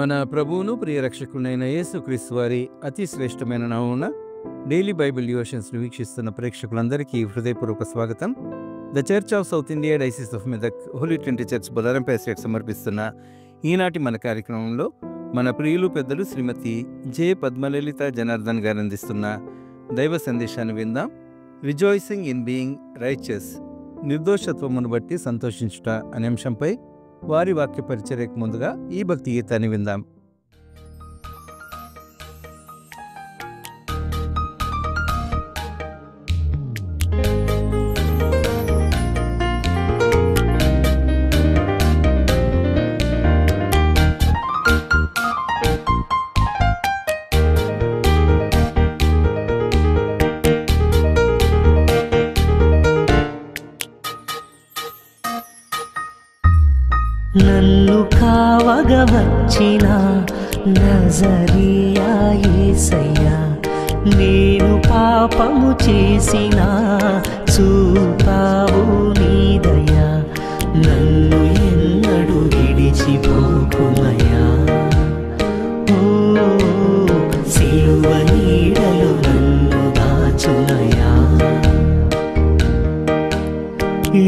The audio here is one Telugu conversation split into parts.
మన ప్రభువును ప్రియరక్షకునైన యేసుక్రీస్తు వారి అతి శ్రేష్టమైన నామమున డైలీ బైబిల్ డివోషన్స్ను వీక్షిస్తున్న ప్రేక్షకులందరికీ హృదయపూర్వక స్వాగతం. The Church of South India Diocese of Medak Holy Trinity Church బొలారంపై స్టేట్ సమర్పిస్తున్న ఈనాటి మన కార్యక్రమంలో మన ప్రియులు పెద్దలు శ్రీమతి జె పద్మలలిత జనార్దన్ గారు అందిస్తున్న దైవ సందేశాన్ని విందాం. రిజాయిసింగ్ ఇన్ బీయింగ్ రైచియస్, నిర్దోషత్వమును బట్టి సంతోషించుట అనే అంశంపై వారి వాక్య పరిచర్యకు ముందుగా ఈ భక్తి గీతాన్ని విందాం. నన్ను కావగ వచ్చిన నజరియా యేసయ్యా, నేను పాపము చేసిన చూపావు నీ దయా, నన్ను ఎన్నడు విడిచిపోకుమయ్యా. ఓ సిలువ నీడలో నన్ను దాచునయ్యా.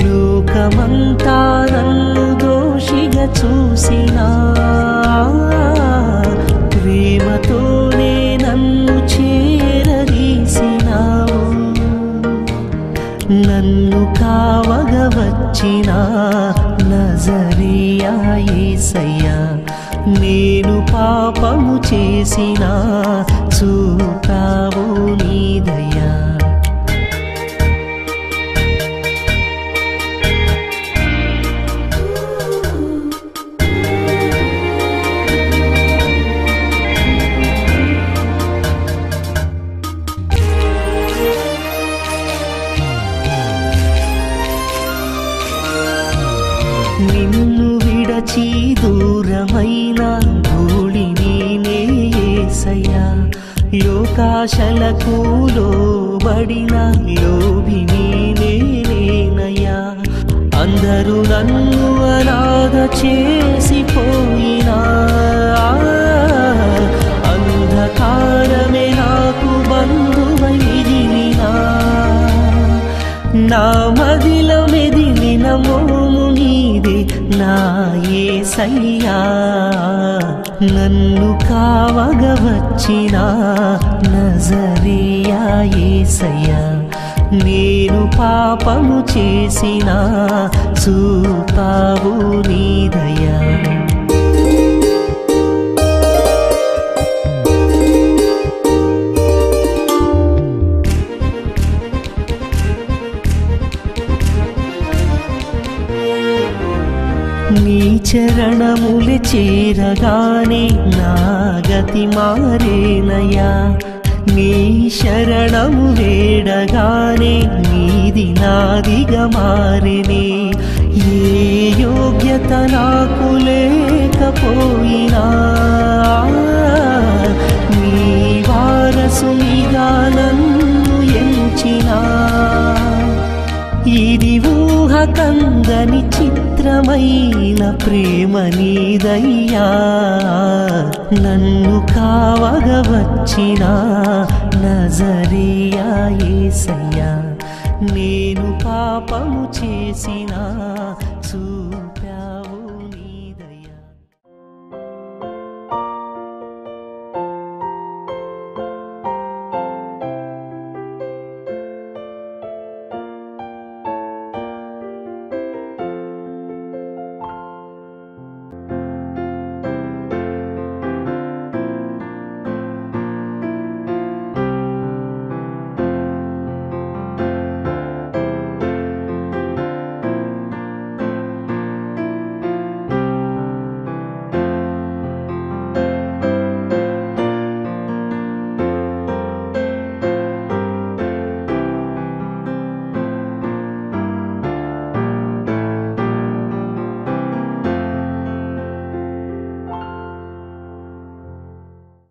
లోకమంతా నన్ను దోషిగా చూసినా, ప్రేమతోనే నన్ను చేరదీసినావు. నన్ను కావగ వచ్చిన నజరియా యేసయ్యా, నేను పాపము చేసిన చూపావు నీ దయా. నిన్ను విడచి దూరమైన ధూళిని నే యేసయ్యా, లోకాశలకు లోబడిన లోభిని నేనయ్యా. అందరూ నన్ను అనాథ చేసిపోయినా, అంధకారమే నాకు బంధువైదినా. నా మదిలో మెదిలిన మోము నీదే నా యేసయ్యా, నన్ను కావగ వచ్చిన నజరియా యేసయ్యా, నేను పాపము చేసిన చూపావు నీ దయా. నీ చరణములు చేరగానే నా గతి మారేనయ్యా. నీ శరణము వేడగానే నీది నాదిగా మారేనే. ఏ యోగ్యత నాకు లేకపోయినా, నీ వారసునిగా నన్ను ఎంచినా. ఇది ఊహ కందని చిత్రమైన ప్రేమ నీదయ్యా, నన్ను కావగ వచ్చిన నజరియా యేసయ్యా, నేను పాపము చేసిన చూపావు నీ దయా.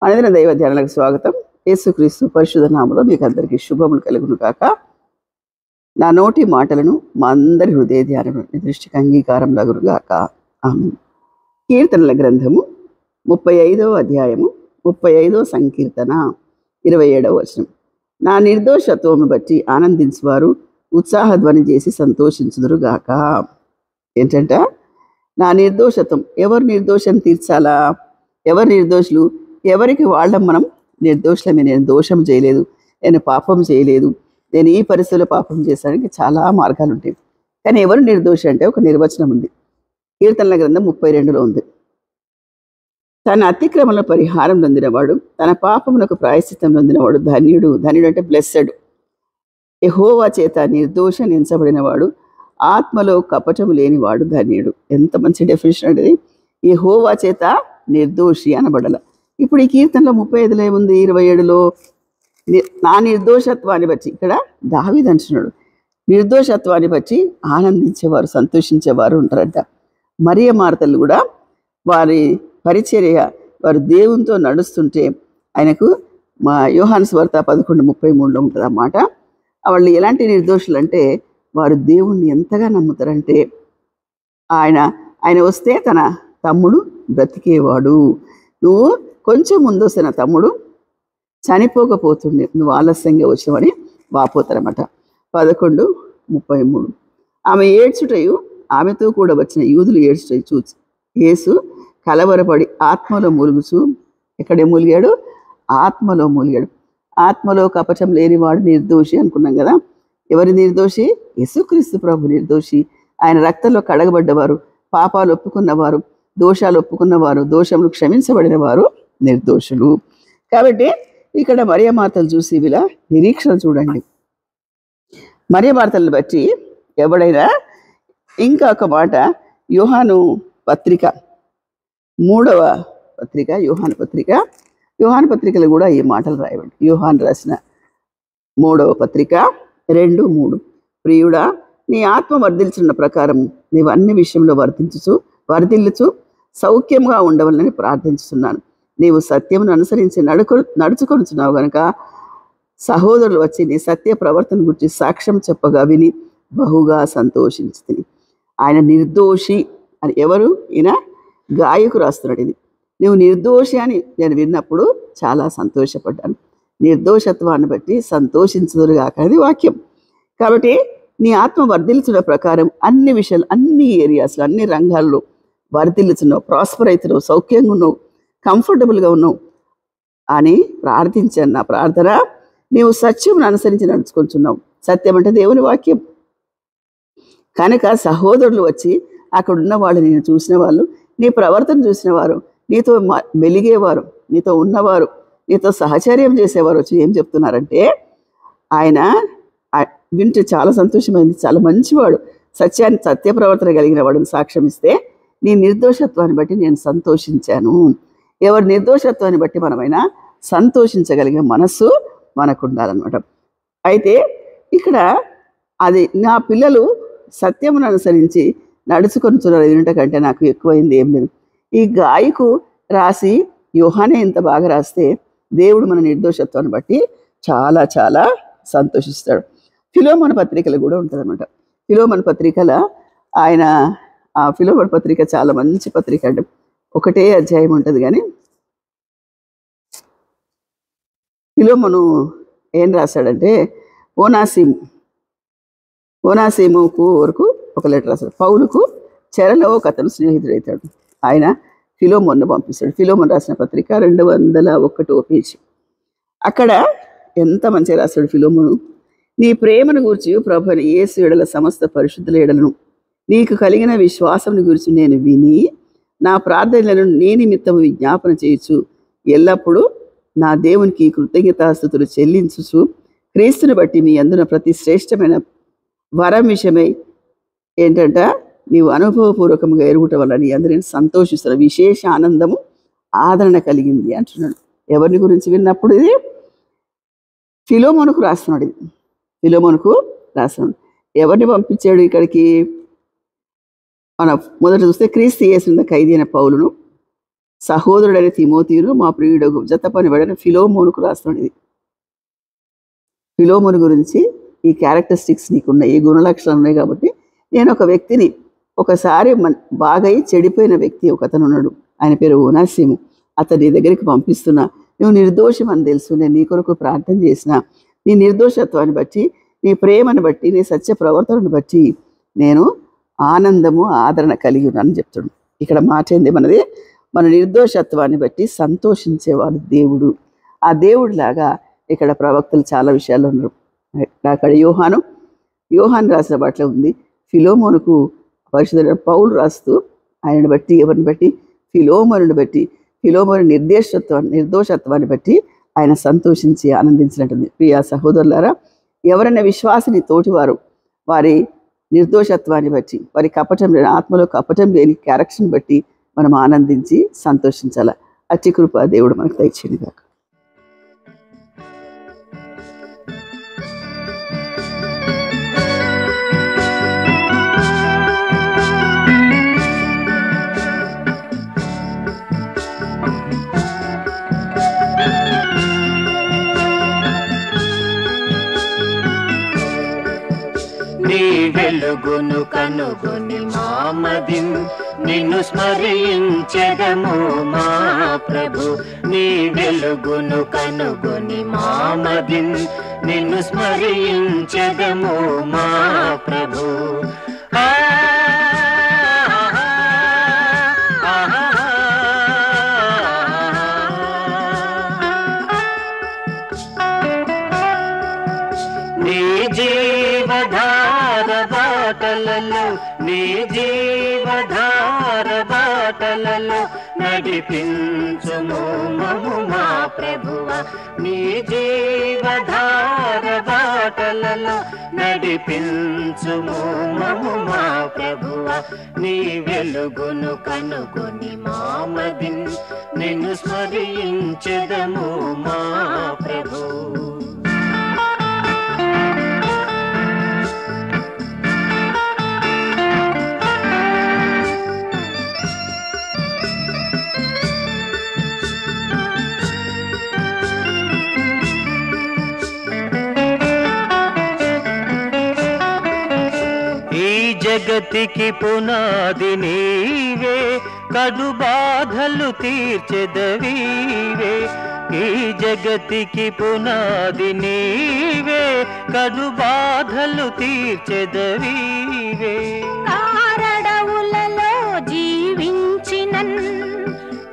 అనుదిన దైవ ధ్యానాలకు స్వాగతం. యేసుక్రీస్తు పరిశుద్ధ నామములో మీకు అందరికీ శుభములు కలుగును కాక. నా నోటి మాటలను మా అందరి హృదయ ధ్యానం దృష్టికి అంగీకారం లగును గాక. ఆమేన్. కీర్తనల గ్రంథము 35వ అధ్యాయము 35వ సంకీర్తన 27వ వచనం. నా నిర్దోషత్వమును బట్టి ఆనందించువారు ఉత్సాహధ్వని చేసి సంతోషించుదురుగాక. ఏంటంట? నా నిర్దోషత్వం. ఎవరు నిర్దోషం తీర్చాలా? ఎవరు నిర్దోషులు? ఎవరికి వాళ్ళం మనం నిర్దోషులమే. నేను దోషం చేయలేదు, నేను పాపం చేయలేదు, నేను ఈ పరిస్థితిలో పాపం చేశానికి చాలా మార్గాలు ఉంటాయి. కానీ ఎవరు నిర్దోషి అంటే ఒక నిర్వచనం ఉంది. కీర్తనల గ్రంథం 32లో ఉంది. తన అతిక్రమణ పరిహారం పొందినవాడు, తన పాపమునకు ప్రాయశ్చిత్తం పొందినవాడు ధన్యుడు. ధన్యుడు అంటే బ్లెస్సెడ్. యెహోవా చేత నిర్దోషం ఎంచబడినవాడు, ఆత్మలో కపటము లేనివాడు ధన్యుడు. ఎంత మంచి డెఫినేషన్ అనేది. యెహోవా చేత నిర్దోషి అనబడాల. ఇప్పుడు ఈ కీర్తనలో 35లో ఏముంది? 27లో నా నిర్దోషత్వాన్ని బట్టి, ఇక్కడ దావీదు అంటున్నాడు, నిర్దోషత్వాన్ని బట్టి ఆనందించేవారు, సంతోషించేవారు ఉంటారంట. మరియ మార్తలు కూడా వారి పరిచర్య, వారు దేవునితో నడుస్తుంటే ఆయనకు మా యోహాను సువార్త 11:33లో ఉంటుంది అన్నమాట. వాళ్ళు ఎలాంటి నిర్దోషులు అంటే వారు దేవుణ్ణి ఎంతగా నమ్ముతారంటే ఆయన వస్తే తన తమ్ముడు బ్రతికేవాడు, నువ్వు కొంచెం ముందు వస్తే నా తమ్ముడు చనిపోకపోతుండే, నువ్వు ఆలస్యంగా వచ్చినవని వాపోతారన్నమాట. 11:33. ఆమె ఏడ్చుటయు ఆమెతో కూడా వచ్చిన యూదులు ఏడ్చుటయు చూచి యేసు కలవరపడి ఆత్మలో మూలుగుచు. ఎక్కడే మూలిగాడు? ఆత్మలో మూలిగాడు. ఆత్మలో కపటం లేనివాడు నిర్దోషి అనుకున్నాం కదా. ఎవరి నిర్దోషి? యేసుక్రీస్తు ప్రభు నిర్దోషి. ఆయన రక్తంలో కడగబడ్డవారు, పాపాలు ఒప్పుకున్నవారు, దోషాలు ఒప్పుకున్నవారు, దోషములు క్షమించబడిన వారు నిర్దోషులు. కాబట్టి ఇక్కడ మరియమాతలు చూసి వీళ్ళ నిరీక్షణ చూడండి. మరియమాతలను బట్టి ఎవడైనా ఇంకా ఒక మాట, యోహాను పత్రిక 3వ పత్రిక, యోహాను పత్రికలు కూడా ఈ మాటలు రాయబడి. యోహాను రాసిన 3వ పత్రిక 2:3. ప్రియుడా, నీ ఆత్మ వర్ధిల్చున్న ప్రకారం నీవు అన్ని విషయంలో వర్ధిల్లుచు సౌఖ్యంగా ఉండవాలని ప్రార్థించుతున్నాను. నీవు సత్యమును అనుసరించి నడుచుకొనుచున్నావు కనుక సహోదరులు వచ్చి నీ సత్య ప్రవర్తన గురించి సాక్ష్యం చెప్పగా విని బహుగా సంతోషించుతుంది. ఆయన నిర్దోషి అని ఎవరు? ఈయన గాయకు రాస్తున్నాడు. ఇది నువ్వు నిర్దోషి అని నేను విన్నప్పుడు చాలా సంతోషపడ్డాను. నిర్దోషత్వాన్ని బట్టి సంతోషించుదురుగాక అనేది వాక్యం. కాబట్టి నీ ఆత్మ వర్ధిల్చున్న ప్రకారం అన్ని విషయాలు, అన్ని ఏరియాస్లో, అన్ని రంగాల్లో వర్ధిల్లుచున్నావు, ప్రాస్పర్ అవుతున్నావు, సౌఖ్యంగా ఉన్నావు, కంఫర్టబుల్గా ఉన్నావు అని ప్రార్థించాను. నా ప్రార్థన, నీవు సత్యమును అనుసరించి నడుచుకుంటున్నావు. సత్యం అంటే దేవుని వాక్యం కనుక సహోదరులు వచ్చి అక్కడ ఉన్న వాళ్ళు, నేను చూసిన వాళ్ళు, నీ ప్రవర్తన చూసిన వారు, నీతో మెలిగేవారు, నీతో ఉన్నవారు, నీతో సహచర్యం చేసేవారు వచ్చి ఏం చెప్తున్నారంటే, ఆయన వింటే చాలా సంతోషమైంది, చాలా మంచివాడు, సత్య ప్రవర్తన కలిగిన వాడిని సాక్ష్యం ఇస్తే నీ నిర్దోషత్వాన్ని బట్టి నేను సంతోషించాను. ఎవరి నిర్దోషత్వాన్ని బట్టి మనమైనా సంతోషించగలిగే మనస్సు మనకు ఉండాలన్నమాట. అయితే ఇక్కడ అది నా పిల్లలు సత్యమును అనుసరించి నడుచుకొనుచున్నారు వినుట కంటే నాకు ఎక్కువైంది ఏం లేదు. ఈ గాయకు రాసి యోహానే ఇంత బాగా రాస్తే దేవుడు మన నిర్దోషత్వాన్ని బట్టి చాలా చాలా సంతోషిస్తాడు. ఫిలోమోను పత్రికలు కూడా ఉంటుంది అనమాట. ఫిలోమోను పత్రికల ఆయన ఆ ఫిలోమోను పత్రిక చాలా మంచి పత్రిక అండి. ఒకటే అధ్యాయం ఉంటుంది కానీ ఫిలోమోను ఏం రాశాడంటే ఓనాసీముకు వరకు ఒక లెటర్ రాశాడు. పౌలుకు చెరలో ఒక అతను స్నేహితుడవుతాడు. ఆయన ఫిలోమోన్ను పంపిస్తాడు. ఫిలోమోన్ రాసిన పత్రిక 201వ పేజీ. అక్కడ ఎంత మంచిగా రాశాడు ఫిలోమోను. నీ ప్రేమను గూర్చి ప్రభువైన యేసు ఎడల సమస్త పరిశుద్ధుల ఎడలను నీకు కలిగిన విశ్వాసమును గురించి నేను విని నా ప్రార్థనలను నీ నిమిత్తము విజ్ఞాపన చేయొచ్చు. ఎల్లప్పుడూ నా దేవునికి కృతజ్ఞతాస్తుతులు చెల్లించుచు క్రీస్తుని బట్టి మీ అందున ప్రతి శ్రేష్టమైన వరం విషయమై ఏంటంట, నీవు అనుభవపూర్వకంగా ఎరుగుట వల్ల నీ అందరూ నేను సంతోషిస్తున్న విశేష ఆనందము ఆదరణ కలిగింది అంటున్నాడు. ఎవరిని గురించి విన్నప్పుడు? ఇది ఫిలోమోనుకు రాస్తున్నాడు. ఇది ఫిలోమోనుకు రాస్తున్నాడు. ఎవరిని పంపించాడు ఇక్కడికి? మన మొదట చూస్తే క్రీస్తు యేసు ఖైదీ అయిన పౌలును, సహోదరుడైన తిమోతియును, మా ప్రియుడు జత పనివాడైన ఫిలోమోనుకు రాస్తున్నాడు. ఇది ఫిలోమోను గురించి ఈ క్యారెక్టరిస్టిక్స్ నీకున్నాయి, ఈ గుణలక్షణాలు ఉన్నాయి కాబట్టి నేను ఒక వ్యక్తిని ఒకసారి బాగా చెడిపోయిన వ్యక్తి ఒకతను ఉన్నాడు. ఆయన పేరు ఓనాసీము. అతని దగ్గరికి పంపిస్తున్నా. నువ్వు నిర్దోషం అని తెలుసు. నేను నీ కొరకు ప్రార్థన చేసిన. నీ నిర్దోషత్వాన్ని బట్టి, నీ ప్రేమను బట్టి, నీ సత్య ప్రవర్తనను బట్టి నేను ఆనందము ఆదరణ కలిగి ఉన్నానని చెప్తాడు. ఇక్కడ మాట ఏంది మనది? మన నిర్దోషత్వాన్ని బట్టి సంతోషించేవాడు దేవుడు. ఆ దేవుడిలాగా ఇక్కడ ప్రవక్తలు చాలా విషయాల్లో ఉన్నారు. అక్కడ యోహాను రాసిన బాటలో ఉంది. ఫిలోమోనుకు పరిశుద్ధుడైన పౌలు రాస్తూ ఆయనను బట్టి, ఎవరిని బట్టి? ఫిలోమోనుని బట్టి, ఫిలోమోను నిర్దోషత్వాన్ని బట్టి ఆయన సంతోషించి ఆనందించినట్టుంది. ప్రియా సహోదరులారా, ఎవరైనా విశ్వాసిని తోటివారు వారి నిర్దోషత్వాన్ని బట్టి, వారి కపటం లేని ఆత్మలో కపటం లేని క్యారెక్టర్ని బట్టి మనం ఆనందించి సంతోషించాల. అట్టి కృప దేవుడు మనకు దయచేయను గాక. నీ వెలుగును కనుగొని మామదిన్ నిన్ను స్మరించెదము మా ప్రభు. నీ వెలుగును కనుగొని మామదిన్ నిన్ను స్మరించెదము మా ప్రభు. నీ జీవధార బాటలలో నడిపించుము మము మా ప్రభువా. నీ జీవధార బాటలలో నడిపించుము మము మా ప్రభువా. నీ వెలుగును కనుగొని మామదిన్ నిన్ను స్మరించెదము మా ప్రభు. జగతికి పునాది నీవే, కడు బాధలు తీర్చెదవీవే. ఈ జగతికి పునాది నీవే, కడు బాధలు తీర్చెదవీవే. కారడవులలో జీవించినన్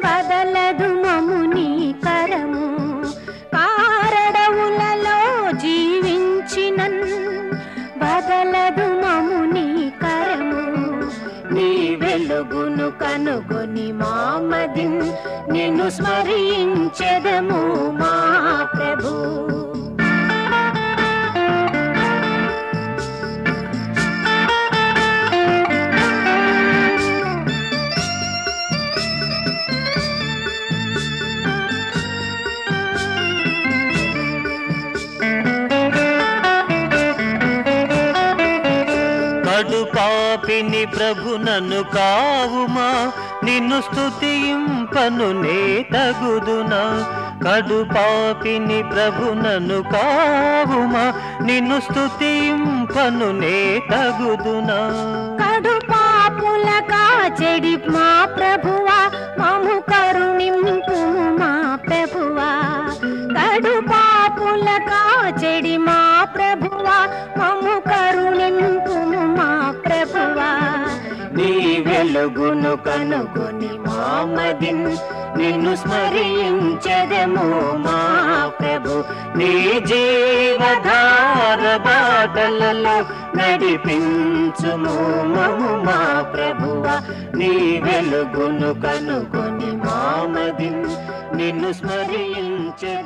కదలదు మము నీ కరము. కారడవులలో జీవించినన్ బదలదు మము నీ కరము. నీ వెలుగును కనుగొని మామదిన్ నిన్ను స్మరించెదము మా ప్రభు. కడు పాపిని ప్రభు నన్ను కావుమా, నిన్ను స్తుతింపను నే తగుదునా. కడు పాపిని ప్రభు నన్ను కావుమా, నిన్ను స్తుతింపను నే తగుదునా. కడు పాపుల కాచెడి మా ప్రభువా, మము కరుణింపు మా ప్రభువా. కడు పాపుల కాచెడి మా ప్రభువా, మము కరుణింపు మా ప్రభువా. నీ వెలుగును కనుగొని మామదిన్ నిన్ను స్మరించెదము మా ప్రభు. నీ జీవధార బాటలలో నడిపించుము మము మా ప్రభువా. నీ వెలుగును కనుగొని మామదిన్ నిన్ను స్మరించెదము.